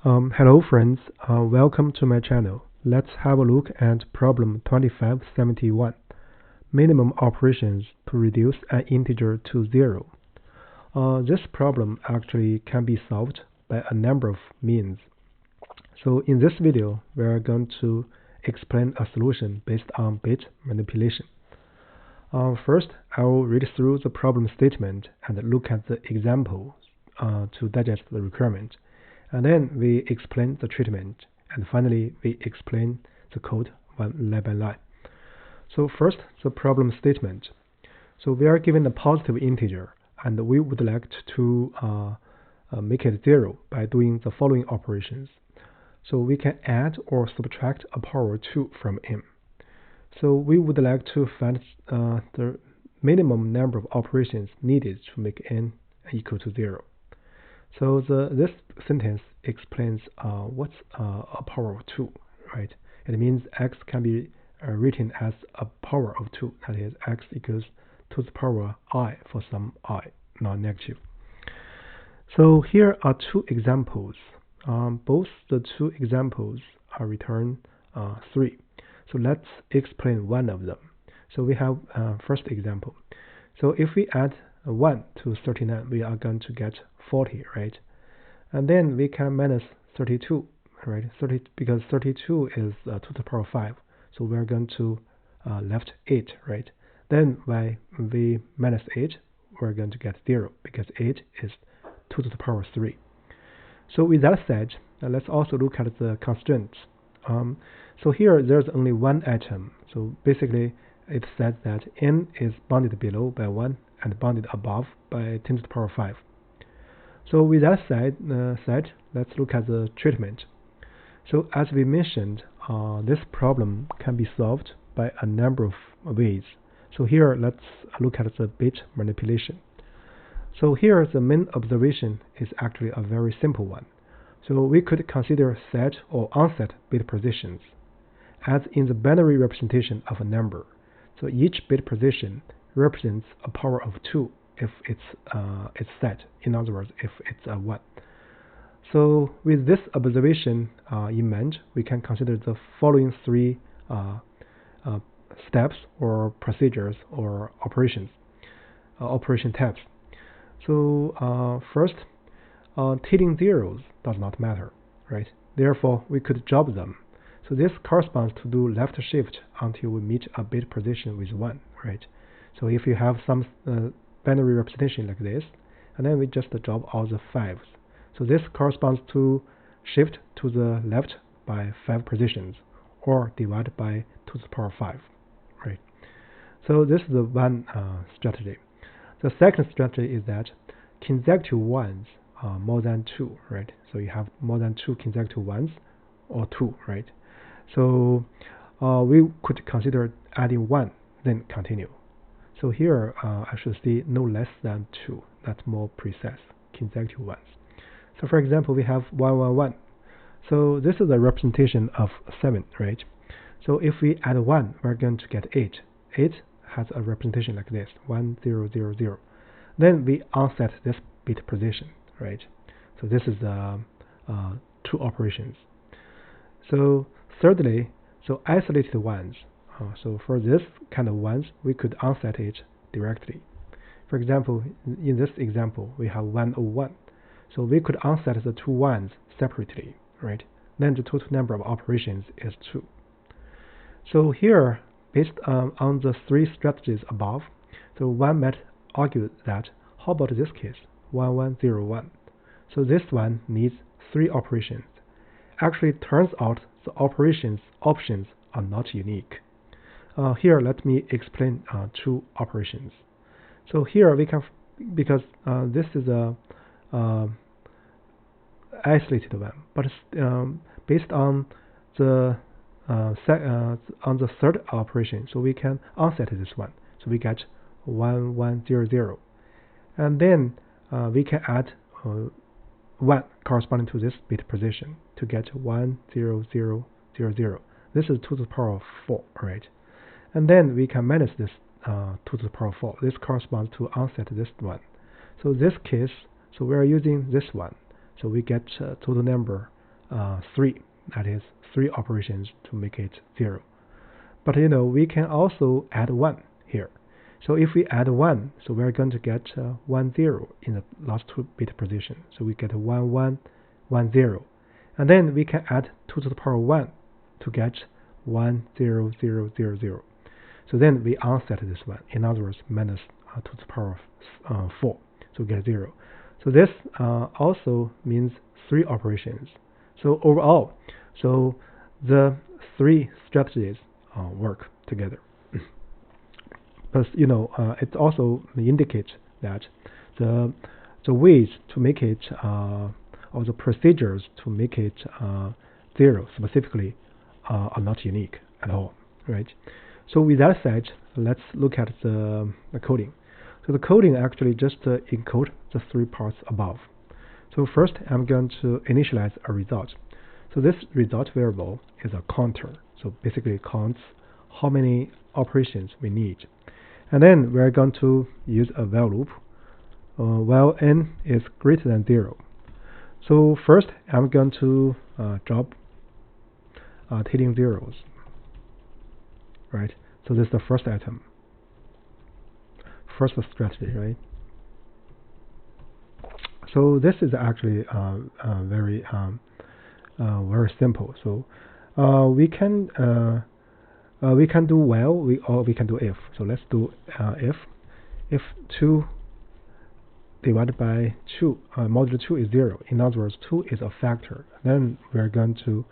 Hello friends, welcome to my channel. Let's have a look at problem 2571. Minimum operations to reduce an integer to 0. This problem actually can be solved by a number of means. So in this video, we are going to explain a solution based on bit manipulation. First, I will read through the problem statement and look at the example to digest the requirement. And then we explain the treatment, and finally we explain the code line by line. So first, the problem statement. So we are given a positive integer, and we would like to make it 0 by doing the following operations. So we can add or subtract a power 2 from m. So we would like to find the minimum number of operations needed to make n equal to 0. So this sentence explains what's a power of 2, right? It means x can be written as a power of 2, that is x equals to the power I for some I, non-negative. So here are two examples. Both the two examples are return 3. So let's explain one of them. So we have first example. So if we add 1 to 39, we are going to get 40, right? And then we can minus 32, right? Because 32 is to the power 5, so we're going to left 8, right? Then when we minus 8, we're going to get 0 because 8 is 2 to the power 3. So with that said, let's also look at the constraints. So here there's only one item. So basically it says that n is bounded below by 1 and bounded above by 10 to the power 5. So with that said, let's look at the treatment. So as we mentioned, this problem can be solved by a number of ways. So here let's look at the bit manipulation. So here the main observation is actually a very simple one. So we could consider set or unset bit positions as in the binary representation of a number. So each bit position represents a power of 2 if it's set. In other words, if it's a 1. So with this observation in mind, we can consider the following three steps or procedures or operations, operation types. So first, tailing zeros does not matter, right? Therefore, we could drop them. So this corresponds to do left shift until we meet a bit position with 1, right? So if you have some binary representation like this, and then we just drop all the 5s. So this corresponds to shift to the left by 5 positions, or divide by 2 to the power 5, right? So this is the one strategy. The second strategy is that consecutive ones are more than 2, right? So you have more than 2 consecutive ones, or 2, right? So we could consider adding 1, then continue. So here I should say no less than 2. That's more precise, consecutive ones. So for example, we have 1, 1, 1. So this is a representation of 7, right? So if we add 1, we're going to get 8. 8 has a representation like this, 1, 0, 0, 0. Then we unset this bit position, right? So this is two operations. So thirdly, so isolated ones. So for this kind of ones, we could unset it directly. For example, in this example, we have 101. So we could unset the two ones separately, right? Then the total number of operations is 2. So here, based on the three strategies above, so one might argue that, how about this case, 1101? So this one needs 3 operations. Actually, it turns out the options are not unique. Here, let me explain 2 operations. So here we can, because this is a isolated one, but based on the third operation, so we can unset this one. So we get 1100, and then we can add 1 corresponding to this bit position to get 10000. This is 2 to the power of 4, right? And then we can minus this 2 to the power of 4. This corresponds to unset this one. So this case, so we are using this one. So we get total number 3, that is 3 operations to make it 0. But we can also add 1 here. So if we add 1, so we're going to get 1 0 in the last 2-bit position. So we get 1 1 1 0, and then we can add 2 to the power 1 to get 1 0 0 0 0. So then we unset this one. In other words, minus 2 to the power 4. So we get 0. So this also means 3 operations. So overall, so the 3 strategies work together. But it also indicates that the ways to make it or the procedures to make it 0 specifically are not unique at all, right? So with that said, let's look at the coding. So the coding actually just encode the 3 parts above. So first, I'm going to initialize a result. So this result variable is a counter. So basically it counts how many operations we need. And then we're going to use a while loop while n is greater than 0. So first, I'm going to drop hidden zeros, right? So this is the first item, first strategy, right? So this is actually very simple. So we can do while, or we can do if. So let's do if 2 divided by 2 modulo 2 is 0. In other words, 2 is a factor. Then we're going to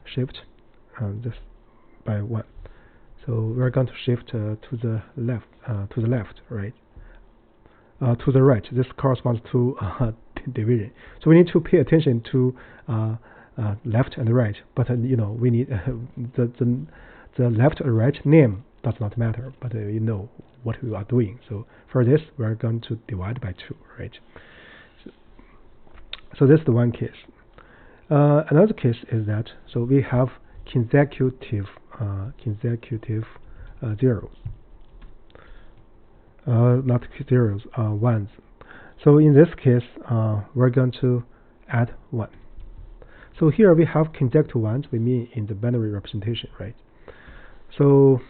shift this by 1. So we're going to shift to the left, right? To the right. This corresponds to division. So we need to pay attention to left and right. But we need the left or right name does not matter. But what we are doing. So for this, we're going to divide by 2, right? So this is the one case. Another case is that so we have consecutive zeros, not zeros, ones. So in this case, we're going to add 1. So here we have consecutive ones. We mean in the binary representation, right? So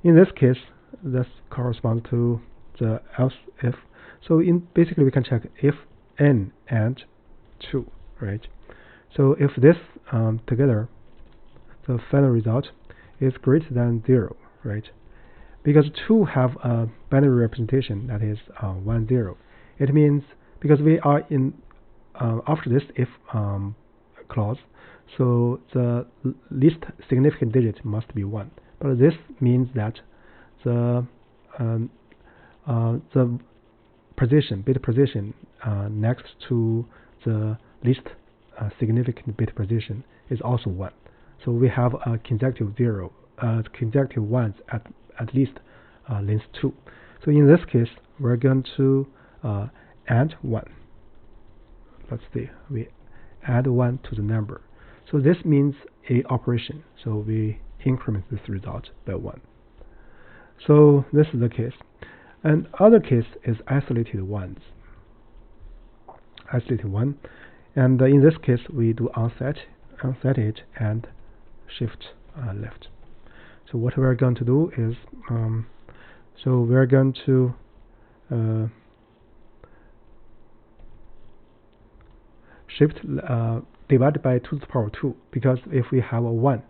in this case, this corresponds to the else if. So basically we can check if n and 2, right? So if this together, the final result is greater than 0, right? Because 2 have a binary representation that is 1 0. It means because we are in after this if clause, so the least significant digit must be 1. But this means that the bit position next to the least significant bit position is also 1. So we have a consecutive consecutive ones at least length 2. So in this case, we're going to add 1. Let's see, we add 1 to the number. So this means a operation. So we increment this result by 1. So this is the case. And other case is isolated ones. Isolated 1. And in this case, we do unset it and shift left. So what we're going to do is, so we're going to shift divided by 2 to the power 2, because if we have a 1,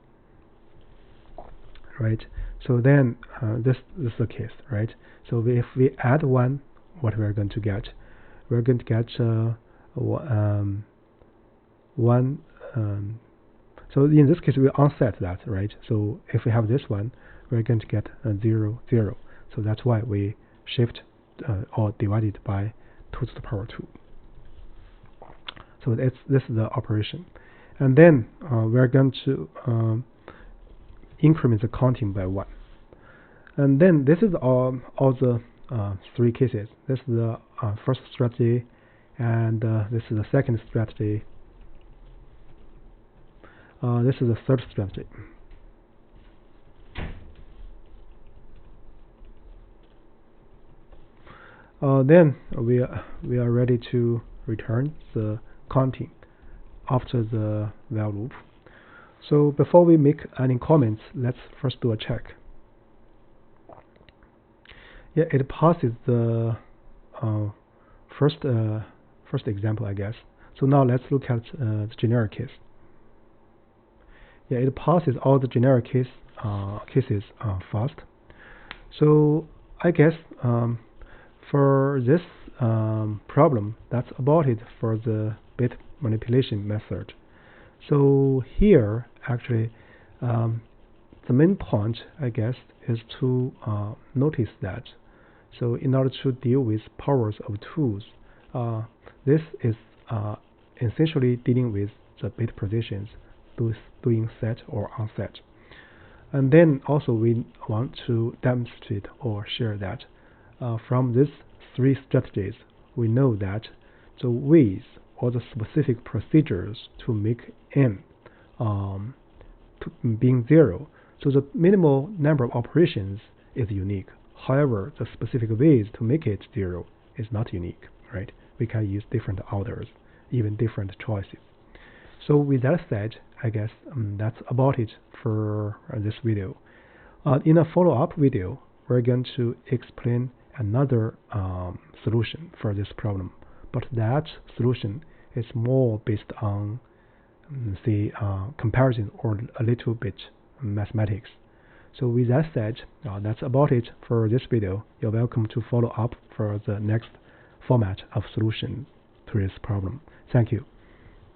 right? So then this is the case, right? So if we add 1, what we're going to get? We're going to get 1. So in this case, we unset that, right? So if we have this one, we're going to get 0 0. So that's why we shift or divide it by 2 to the power 2. So this is the operation. And then we're going to increment the counting by 1. And then this is all the 3 cases. This is the first strategy, and this is the second strategy. This is the third strategy. Then we are ready to return the counting after the while loop. So before we make any comments, let's first do a check. Yeah, it passes the first example, I guess. So now let's look at the generic case. Yeah, it passes all the generic cases fast. So I guess for this problem, that's about it for the bit manipulation method. So here, actually, the main point, I guess, is to notice that. So in order to deal with powers of tools, this is essentially dealing with the bit positions, doing set or unset. And then also we want to demonstrate or share that from these three strategies, we know that the ways or the specific procedures to make n being 0. So the minimal number of operations is unique. However, the specific ways to make it 0 is not unique, right? We can use different orders, even different choices. So with that said, I guess that's about it for this video. In a follow-up video, we're going to explain another solution for this problem, but that solution is more based on say comparison or a little bit mathematics. So with that said, that's about it for this video. You're welcome to follow up for the next format of solution to this problem. Thank you.